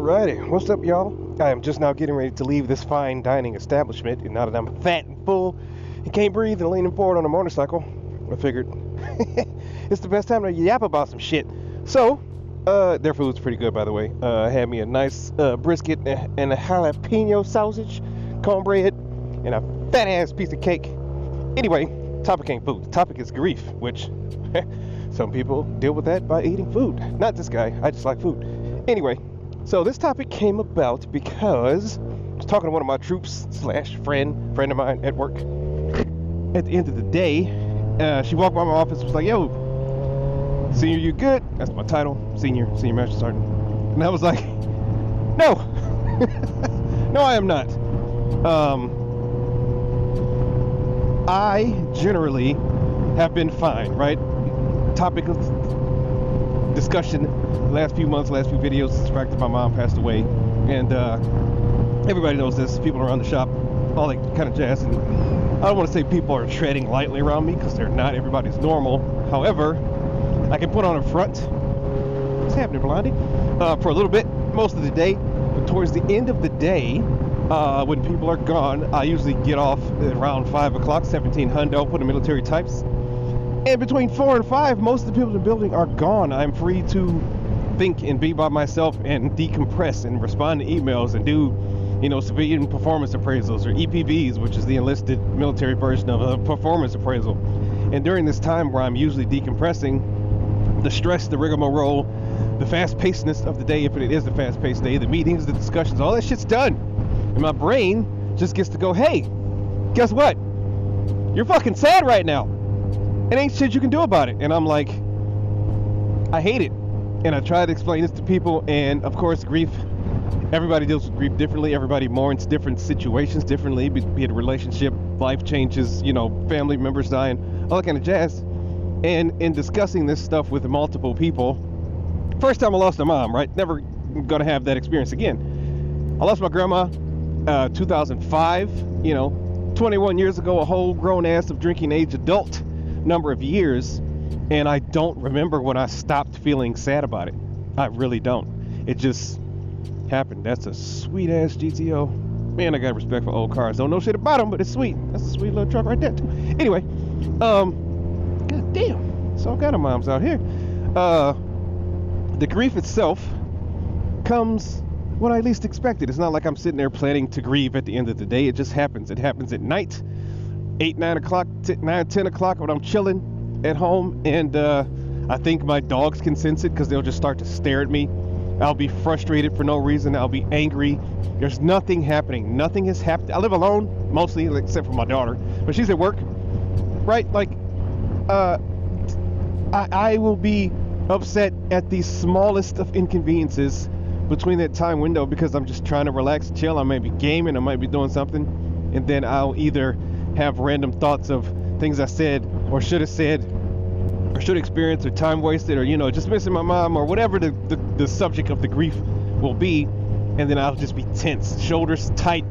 Alrighty, what's up, y'all? I am just now getting ready to leave this fine dining establishment, and now that I'm fat and full and can't breathe and leaning forward on a motorcycle, I figured it's the best time to yap about some shit. So, their food's pretty good, by the way. I had me a nice brisket and a jalapeno sausage, cornbread, and a fat-ass piece of cake. Anyway, topic ain't food. The topic is grief, which some people deal with that by eating food. Not this guy. I just like food. Anyway, so this topic came about because I was talking to one of my troops / friend of mine at work. At the end of the day, she walked by my office and was like, "Yo, senior, you good?" That's my title, senior master sergeant. And I was like, "No, no, I am not." I generally have been fine, right? Topic of discussion the last few months, last few videos, is the fact that my mom passed away, and everybody knows this, people around the shop, all that kind of jazz, and I don't want to say people are treading lightly around me, because they're not. Everybody's normal. However, I can put on a front. What's happening, Blondie? For a little bit, most of the day, but towards the end of the day, when people are gone, I usually get off at around 5 o'clock, 17 hundo, put the military types. And between 4 and 5, most of the people in the building are gone. I'm free to think and be by myself and decompress and respond to emails and do, civilian performance appraisals, or EPVs, which is the enlisted military version of a performance appraisal. And during this time where I'm usually decompressing, the stress, the rigmarole, the fast-pacedness of the day, if it is a fast-paced day, the meetings, the discussions, all that shit's done. And my brain just gets to go, "Hey, guess what? You're fucking sad right now. It ain't shit you can do about it." And I'm like, I hate it. And I try to explain this to people, and of course, grief, everybody deals with grief differently. Everybody mourns different situations differently, be it a relationship, life changes, family members dying, all that kind of jazz. And in discussing this stuff with multiple people, first time I lost a mom, right? Never gonna have that experience again. I lost my grandma 2005, 21 years ago, a whole grown ass of drinking age adult number of years, and I don't remember when I stopped feeling sad about it. I really don't. It just happened. That's a sweet ass GTO. Man, I got respect for old cars. Don't know shit about them, but it's sweet. That's a sweet little truck right there too. Anyway, god damn, it's all kind of moms out here. The grief itself comes when I least expect it. It's not like I'm sitting there planning to grieve at the end of the day. It just happens. It happens at night, 8, 9 o'clock, 9, 10 o'clock when I'm chilling at home, and I think my dogs can sense it because they'll just start to stare at me. I'll be frustrated for no reason. I'll be angry. There's nothing happening. Nothing has happened. I live alone, mostly, except for my daughter, but she's at work, right? Like, I will be upset at the smallest of inconveniences between that time window because I'm just trying to relax, chill. I might be gaming, I might be doing something, and then I'll either have random thoughts of things I said or should have said or should experience, or time wasted, or just missing my mom, or whatever the subject of the grief will be, and then I'll just be tense, shoulders tight,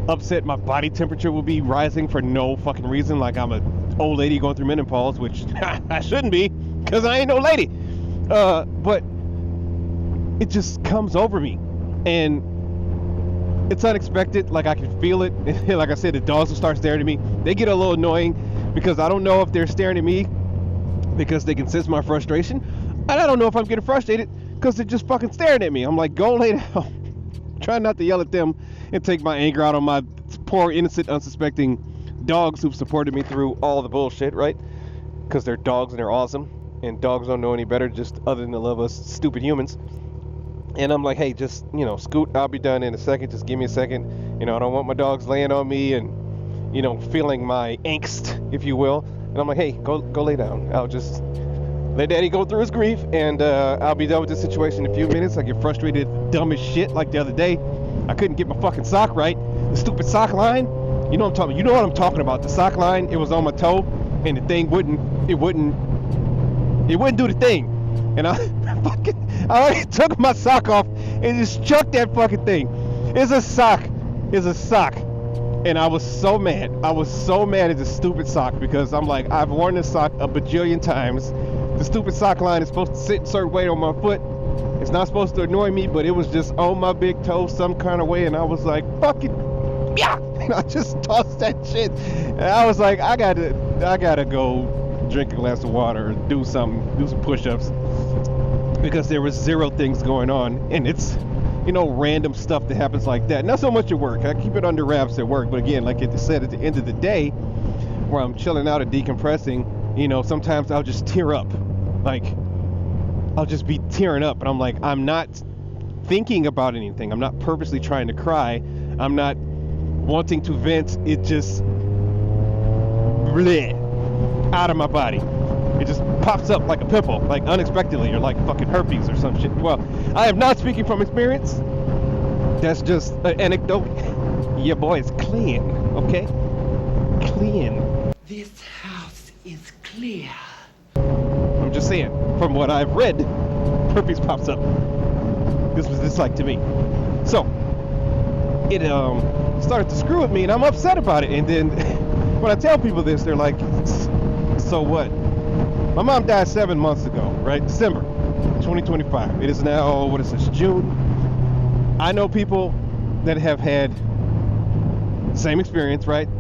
upset. My body temperature will be rising for no fucking reason, like I'm an old lady going through menopause, which I shouldn't be because I ain't no lady, but it just comes over me, and it's unexpected. Like, I can feel it. Like I said, the dogs will start staring at me. They get a little annoying because I don't know if they're staring at me because they can sense my frustration, and I don't know if I'm getting frustrated because they're just fucking staring at me. I'm like, go lay down. Try not to yell at them and take my anger out on my poor, innocent, unsuspecting dogs who've supported me through all the bullshit, right? Because they're dogs and they're awesome, and dogs don't know any better, just other than to love us stupid humans. And I'm like, hey, just, scoot, I'll be done in a second. Just give me a second. I don't want my dogs laying on me and, feeling my angst, if you will. And I'm like, hey, go lay down. I'll just let daddy go through his grief, and I'll be done with this situation in a few minutes. I get frustrated, dumb as shit, like the other day. I couldn't get my fucking sock right. The stupid sock line. You know what I'm talking about. The sock line, it was on my toe, and the thing wouldn't do the thing. And I already took my sock off and just chucked that fucking thing. It's a sock. And I was so mad. I was so mad at the stupid sock because I'm like, I've worn this sock a bajillion times. The stupid sock line is supposed to sit a certain way on my foot. It's It's not supposed to annoy me, but it was just on my big toe some kind of way, and I was like, fucking, yeah! And I just tossed that shit. And I was like, I gotta go drink a glass of water, or do some push-ups, because there was zero things going on, and it's, random stuff that happens like that. Not so much at work. I keep it under wraps at work, but again, like I said, at the end of the day, where I'm chilling out and decompressing, sometimes I'll just tear up. Like, I'll just be tearing up, and I'm like, I'm not thinking about anything. I'm not purposely trying to cry. I'm not wanting to vent. It just bleh, out of my body. It just pops up like a pimple, like unexpectedly, or like fucking herpes or some shit. Well, I am not speaking from experience. That's just an anecdote. Your boy is clean, okay? Clean. This house is clear. I'm just saying, from what I've read, herpes pops up. This was this like to me. So, it started to screw with me, and I'm upset about it. And then, when I tell people this, they're like, so what? My mom died 7 months ago, right? December 2025. It is now, what is this, June? I know people that have had the same experience, right?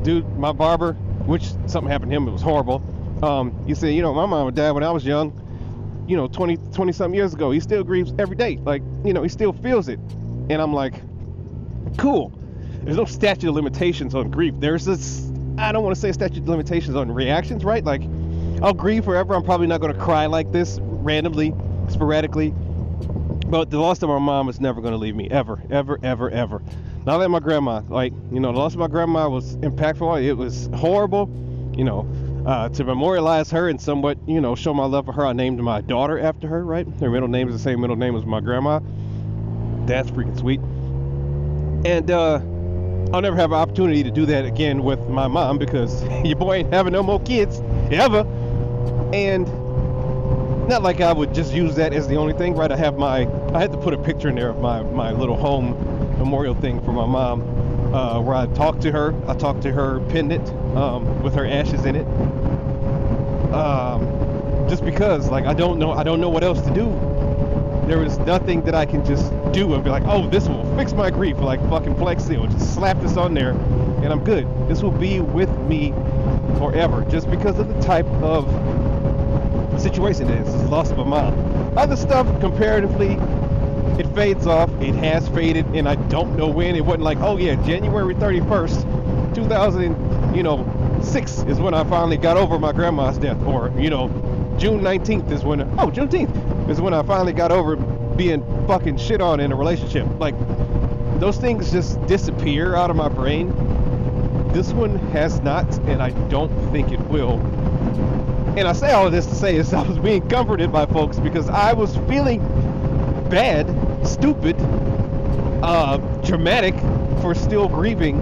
Dude, my barber, which something happened to him, it was horrible. He said, my mom died when I was young, 20 something years ago. He still grieves every day. Like, he still feels it. And I'm like, cool. There's no statute of limitations on grief. There's this, I don't want to say statute of limitations on reactions, right? Like, I'll grieve forever. I'm probably not going to cry like this randomly, sporadically. But the loss of my mom is never going to leave me, ever, ever, ever, ever. Not like my grandma. Like, the loss of my grandma was impactful. It was horrible, to memorialize her and somewhat, show my love for her. I named my daughter after her, right? Her middle name is the same middle name as my grandma. That's freaking sweet. And I'll never have an opportunity to do that again with my mom, because your boy ain't having no more kids, ever. And not like I would just use that as the only thing, right? I had to put a picture in there of my little home memorial thing for my mom, where I talked to her pendant, with her ashes in it. Just because, like, I don't know what else to do. There is nothing that I can just do and be like, oh, this will fix my grief, like fucking Flex Seal. Just slap this on there and I'm good. This will be with me forever, just because of the type of situation it is. It's the loss of a mom. Other stuff, comparatively, it fades off. It has faded, and I don't know when. It wasn't like, oh yeah, January 31st, 2006 is when I finally got over my grandma's death, or June 19th is when, Juneteenth is when I finally got over being fucking shit on in a relationship. Like, those things just disappear out of my brain. This one has not, and I don't think it will. And I say all of this to say is I was being comforted by folks, because I was feeling bad, stupid, dramatic for still grieving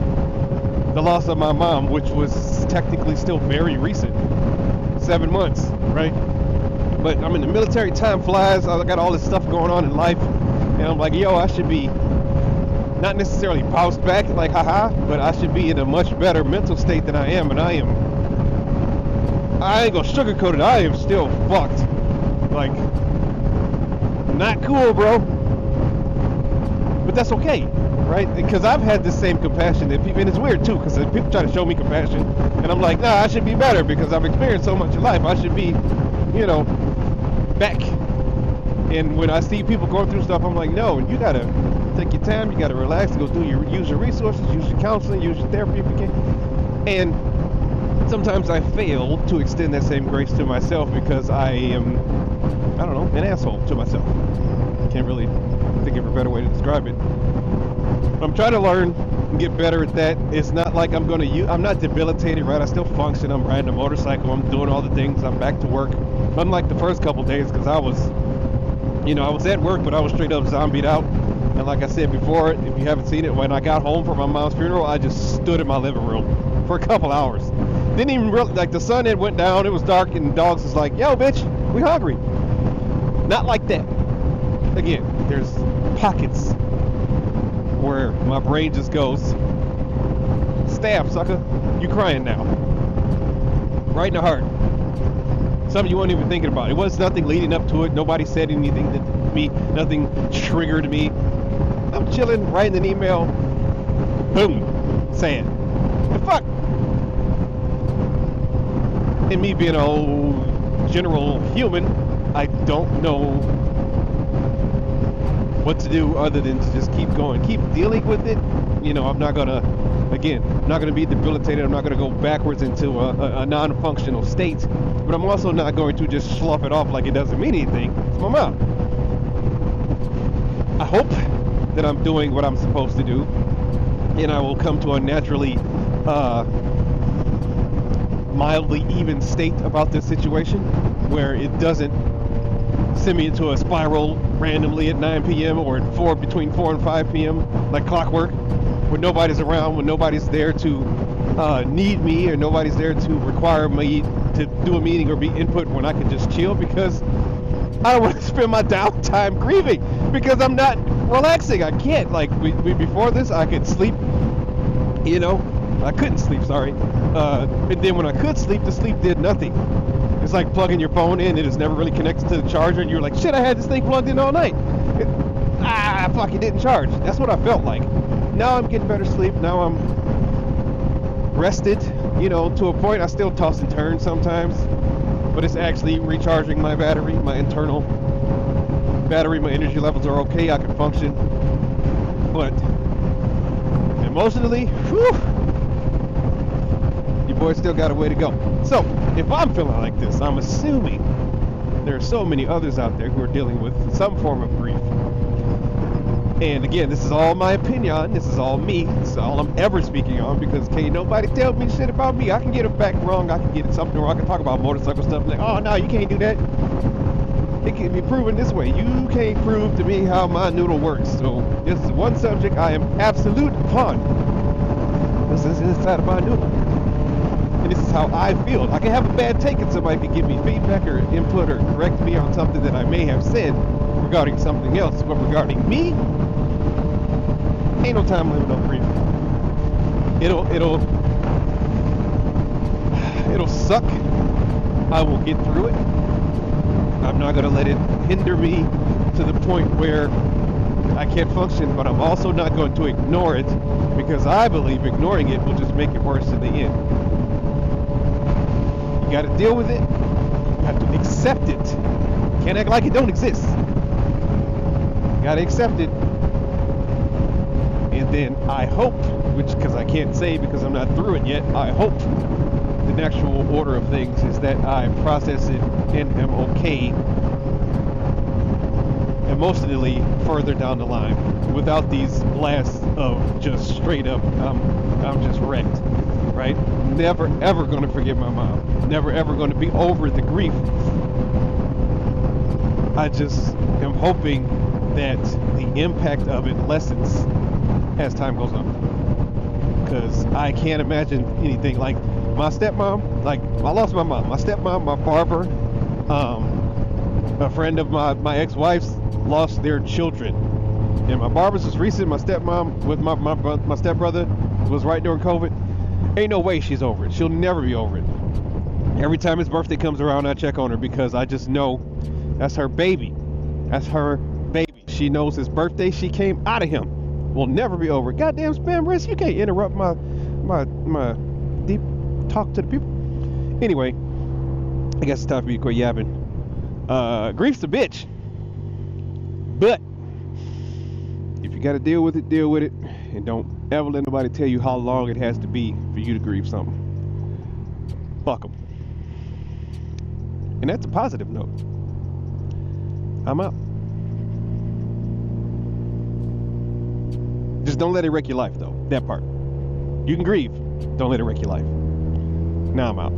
the loss of my mom, which was technically still very recent. 7 months, right? But I'm in the military, time flies, I got all this stuff going on in life, and I'm like, yo, I should be not necessarily bounced back, like haha, but I should be in a much better mental state than I am, and I ain't gonna sugarcoat it, I am still fucked. Like, not cool, bro. But that's okay, right? Because I've had this same compassion that people, and it's weird too, because people try to show me compassion, and I'm like, nah, I should be better because I've experienced so much in life. I should be, back. And when I see people going through stuff, I'm like, no, you gotta take your time, you gotta relax, use your resources, use your counseling, use your therapy if you can. And sometimes I fail to extend that same grace to myself because I am, I don't know, an asshole to myself. Can't really think of a better way to describe it. I'm trying to learn and get better at that. It's not like I'm not debilitated, right? I still function. I'm riding a motorcycle. I'm doing all the things. I'm back to work. Unlike the first couple days, because I was at work, but I was straight up zombied out. And like I said before, if you haven't seen it, when I got home from my mom's funeral, I just stood in my living room for a couple hours. Didn't even like, the sun had went down, it was dark, and the dogs was like, yo, bitch, we hungry. Not like that. Again, there's pockets where my brain just goes, stab, sucker, you crying now. Right in the heart. Something you weren't even thinking about. It was nothing leading up to it. Nobody said anything me, nothing triggered me. I'm chilling, writing an email, boom, sad. The fuck? And me being a old general human, I don't know what to do other than to just keep going, keep dealing with it. You know, I'm not gonna be debilitated. I'm not gonna go backwards into a non-functional state, but I'm also not going to just slough it off like it doesn't mean anything. It's my mom. I hope that I'm doing what I'm supposed to do, and I will come to a naturally mildly even state about this situation where it doesn't send me into a spiral randomly at 9 p.m. or at between 4 and 5 p.m. like clockwork, when nobody's around, when nobody's there to need me, or nobody's there to require me to do a meeting or be input, when I can just chill, because I don't want to spend my downtime grieving because I'm not relaxing. I can't. Like before this, I could sleep, you know. I couldn't sleep, sorry. And then when I could sleep, the sleep did nothing. It's like plugging your phone in, it is never really connected to the charger, and you're like, shit, I had this thing plugged in all night. Fuck, it didn't charge. That's what I felt like. Now I'm getting better sleep. Now I'm rested, you know, to a point. I still toss and turn sometimes, but it's actually recharging my battery, my internal battery. My energy levels are okay. I can function. But emotionally, whew, your boy still got a way to go. So, if I'm feeling like this, I'm assuming there are so many others out there who are dealing with some form of grief. And again, this is all my opinion. This is all me. This is all I'm ever speaking on, because can't nobody tell me shit about me. I can get a fact wrong. I can get something wrong. I can talk about motorcycle stuff like, oh, no, you can't do that. It can be proven this way. You can't prove to me how my noodle works. So this is one subject I am absolute upon. This is inside of my noodle. And this is how I feel. I can have a bad take and somebody can give me feedback or input or correct me on something that I may have said regarding something else. But regarding me, ain't no time limit on grief. It'll suck. I will get through it. I'm not gonna let it hinder me to the point where I can't function, but I'm also not going to ignore it, because I believe ignoring it will just make it worse in the end. You gotta deal with it. You have to accept it. Can't act like it don't exist. You gotta accept it. And then I hope, which, because I can't say because I'm not through it yet, I hope the natural order of things is that I process it and am okay emotionally further down the line, without these blasts of just straight up I'm just wrecked, right? Never ever going to forget my mom, never ever going to be over the grief. I just am hoping that the impact of it lessens as time goes on, because I can't imagine anything like my stepmom. Like, I lost my mom, my stepmom, my barber, a friend of my ex-wife's lost their children, and my barber's was recent. My stepmom with my stepbrother was right during COVID. Ain't no way she's over it. She'll never be over it. Every time his birthday comes around, I check on her, because I just know that's her baby. That's her baby. She knows his birthday. She came out of him. Will never be over it. Goddamn spam risk. You can't interrupt my deep talk to the people. Anyway, I guess it's time for me to quit yapping. Grief's a bitch. But if you gotta deal with it, deal with it. And don't ever let nobody tell you how long it has to be for you to grieve something. Fuck them. And that's a positive note. I'm out. Just don't let it wreck your life, though. That part. You can grieve. Don't let it wreck your life. Now I'm out.